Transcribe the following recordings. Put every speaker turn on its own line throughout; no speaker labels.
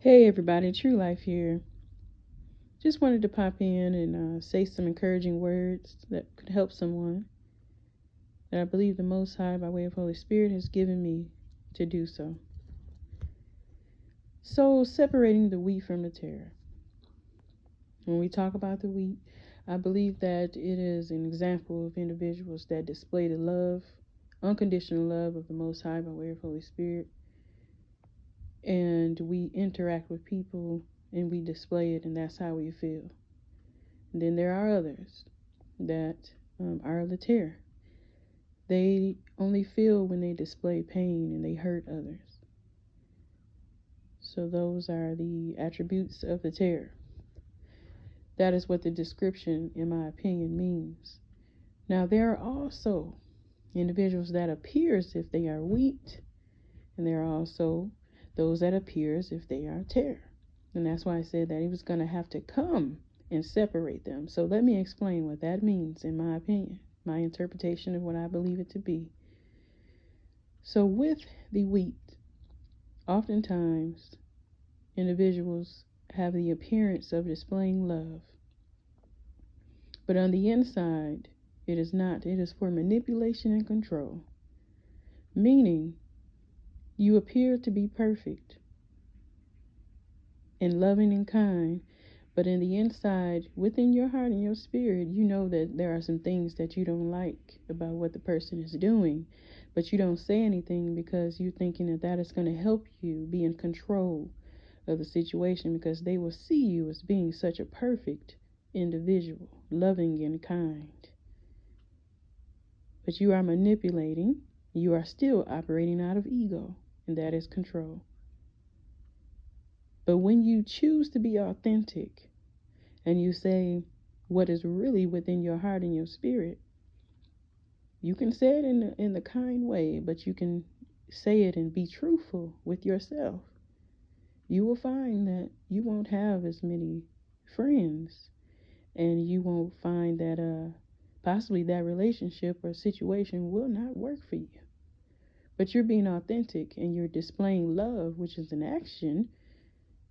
Hey everybody, True Life here. Just wanted to pop in and say some encouraging words that could help someone that I believe the Most High, by way of Holy Spirit, has given me to do so. So, separating the wheat from the tare. When we talk about the wheat, I believe that it is an example of individuals that display the love, unconditional love of the Most High by way of Holy Spirit. And we interact with people and we display it, and that's how we feel. And then there are others that are the tare. They only feel when they display pain and they hurt others. So those are the attributes of the tare. That is what the description, in my opinion, means. Now, there are also individuals that appear as if they are wheat, and there are also those that appear as if they are tare. And that's why I said that he was going to have to come and separate them. So let me explain what that means, in my opinion, my interpretation of what I believe it to be. So with the wheat, oftentimes individuals have the appearance of displaying love, but on the inside, it is not. It is for manipulation and control, meaning you appear to be perfect and loving and kind, but in the inside, within your heart and your spirit, you know that there are some things that you don't like about what the person is doing, but you don't say anything because you're thinking that that is going to help you be in control of the situation, because they will see you as being such a perfect individual, loving and kind. But you are manipulating, you are still operating out of ego, and that is control. But when you choose to be authentic and you say what is really within your heart and your spirit, you can say it in the kind way, but you can say it and be truthful with yourself. You will find that you won't have as many friends, and you won't find that possibly that relationship or situation will not work for you. But you're being authentic and you're displaying love, which is an action,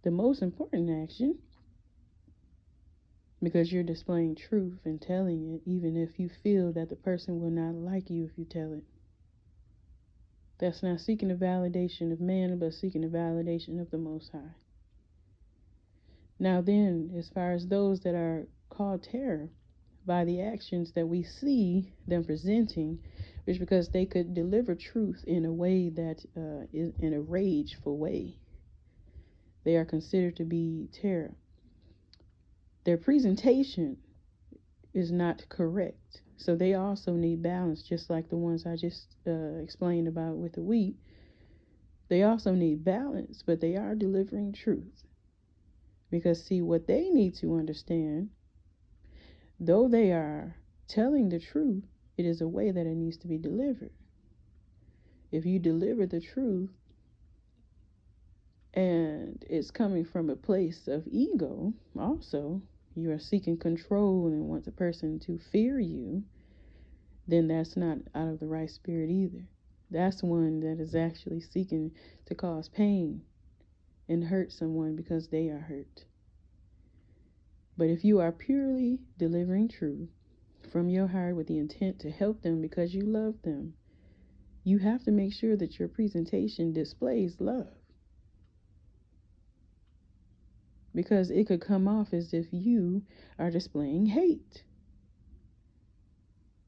the most important action, because you're displaying truth and telling it, even if you feel that the person will not like you if you tell it. That's not seeking the validation of man, but seeking the validation of the Most High. Now then, as far as those that are called tare, by the actions that we see them presenting, is because they could deliver truth in a way that is in a rageful way. They are considered to be tare. Their presentation is not correct, so they also need balance, just like the ones I just explained about with the wheat. They also need balance, but they are delivering truth. Because see, what they need to understand, though they are telling the truth, it is a way that it needs to be delivered. If you deliver the truth and it's coming from a place of ego, also, you are seeking control and want the person to fear you, then that's not out of the right spirit either. That's one that is actually seeking to cause pain and hurt someone because they are hurt. But if you are purely delivering truth from your heart with the intent to help them because you love them, you have to make sure that your presentation displays love. Because it could come off as if you are displaying hate.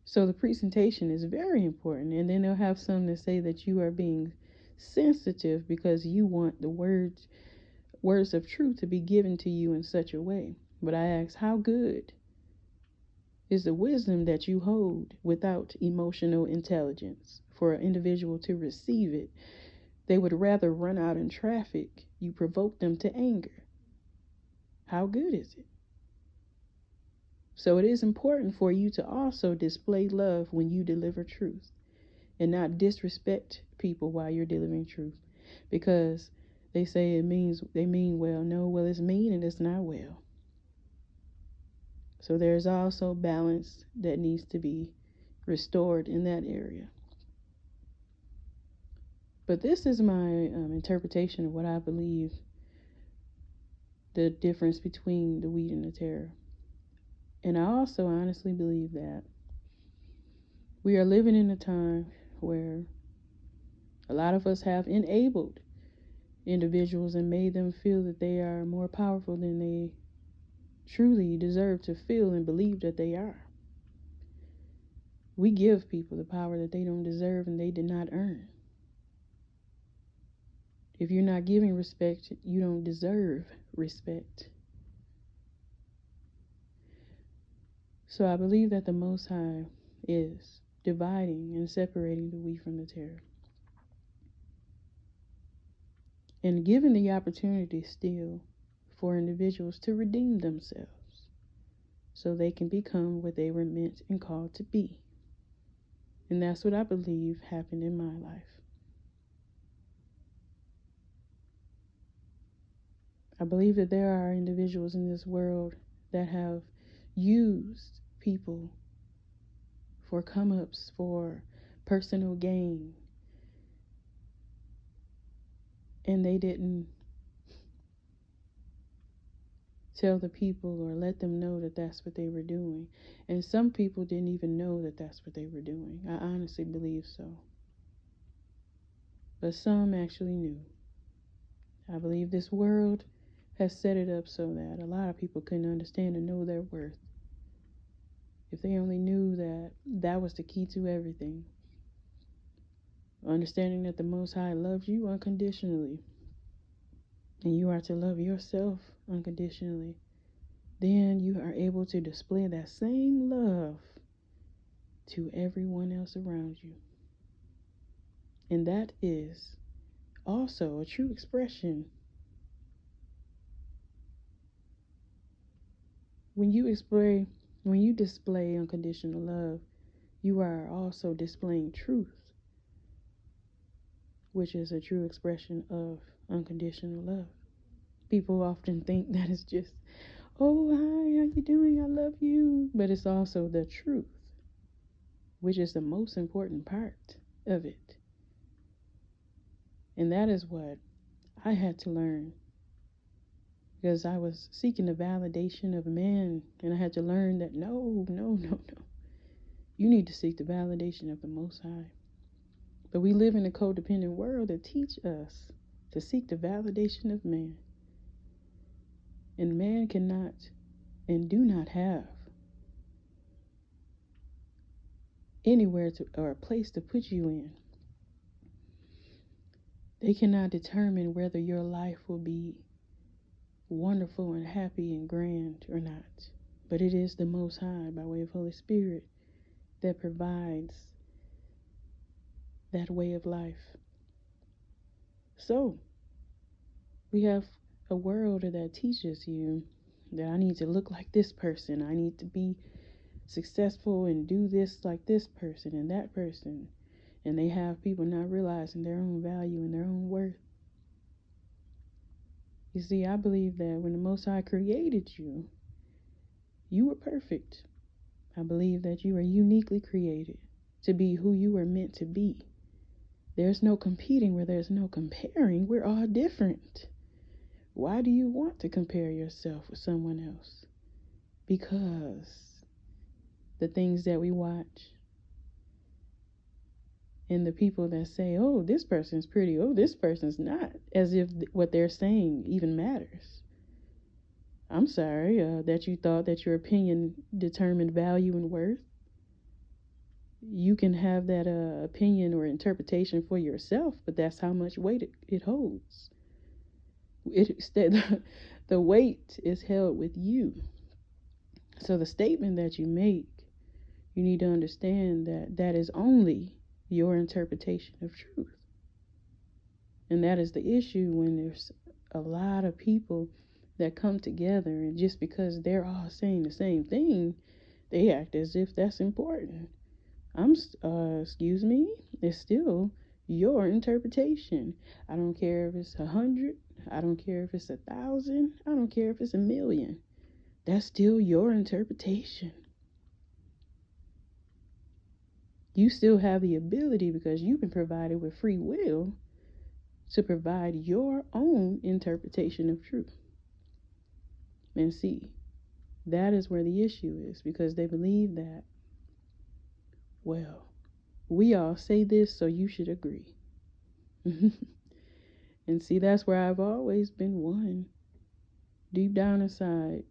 So the presentation is very important. And then they'll have some that say that you are being sensitive because you want the words of truth to be given to you in such a way. But I ask, how good is the wisdom that you hold without emotional intelligence for an individual to receive it? They would rather run out in traffic. You provoke them to anger. How good is it? So it is important for you to also display love when you deliver truth, and not disrespect people while you're delivering truth, because they say they mean well. No, well, it's mean and it's not well. So there's also balance that needs to be restored in that area. But this is my interpretation of what I believe the difference between the wheat and the tare. And I also honestly believe that we are living in a time where a lot of us have enabled individuals and made them feel that they are more powerful than they truly deserve to feel and believe that they are. We give people the power that they don't deserve and they did not earn. If you're not giving respect, you don't deserve respect. So I believe that the Most High is dividing and separating the wheat from the tare, and giving the opportunity still for individuals to redeem themselves so they can become what they were meant and called to be. And that's what I believe happened in my life. I believe that there are individuals in this world that have used people for come-ups, for personal gain, and they didn't tell the people or let them know that that's what they were doing. And some people didn't even know that that's what they were doing. I honestly believe so. But some actually knew. I believe this world has set it up so that a lot of people couldn't understand and know their worth. If they only knew that that was the key to everything. Understanding that the Most High loves you unconditionally, and you are to love yourself unconditionally, then you are able to display that same love to everyone else around you. And that is also a true expression. When you display unconditional love, you are also displaying truth, which is a true expression of unconditional love. People often think that it's just, oh, hi, how you doing? I love you. But it's also the truth, which is the most important part of it. And that is what I had to learn, because I was seeking the validation of man, and I had to learn that no. You need to seek the validation of the Most High. But we live in a codependent world that teach us to seek the validation of man. And man cannot and do not have anywhere to or a place to put you in. They cannot determine whether your life will be wonderful and happy and grand or not. But it is the Most High, by way of Holy Spirit, that provides that way of life. So, we have a world that teaches you that I need to look like this person, I need to be successful and do this like this person and that person. And they have people not realizing their own value and their own worth. You see, I believe that when the Most High created you, you were perfect. I believe that you are uniquely created to be who you were meant to be. There's no competing where there's no comparing. We're all different. Why do you want to compare yourself with someone else? Because the things that we watch and the people that say, oh, this person's pretty, oh, this person's not, as if what they're saying even matters. I'm sorry that you thought that your opinion determined value and worth. You can have that opinion or interpretation for yourself, but that's how much weight it holds. The weight is held with you. So the statement that you make, you need to understand that that is only your interpretation of truth. And that is the issue when there's a lot of people that come together, and just because they're all saying the same thing, they act as if that's important. Excuse me, it's still your interpretation. I don't care if it's 100, I don't care if it's 1,000, I don't care if it's 1,000,000. That's still your interpretation. You still have the ability, because you've been provided with free will, to provide your own interpretation of truth. And see, that is where the issue is, because they believe that, well, we all say this, so you should agree. And see, that's where I've always been one, deep down inside,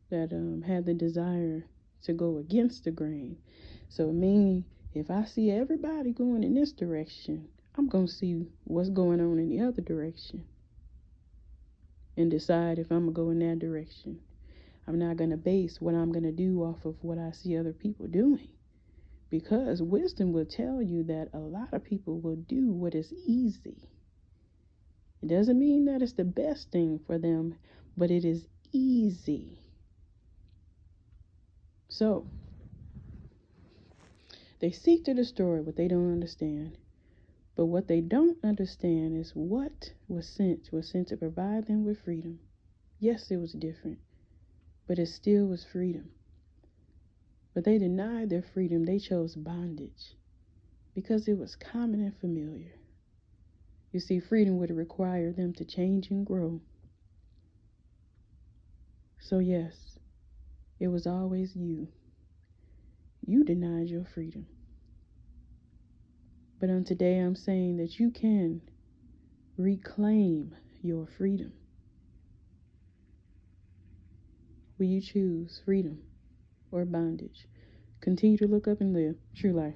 that had the desire to go against the grain. So, meaning, if I see everybody going in this direction, I'm going to see what's going on in the other direction and decide if I'm going to go in that direction. I'm not going to base what I'm going to do off of what I see other people doing. Because wisdom will tell you that a lot of people will do what is easy. It doesn't mean that it's the best thing for them, but it is easy. So, they seek to destroy what they don't understand. But what they don't understand is what was sent to provide them with freedom. Yes, it was different, but it still was freedom. But they denied their freedom. They chose bondage because it was common and familiar. You see, freedom would require them to change and grow. So yes, it was always you. You denied your freedom. But on today, I'm saying that you can reclaim your freedom. Will you choose freedom or bondage? Continue to look up and live. True life.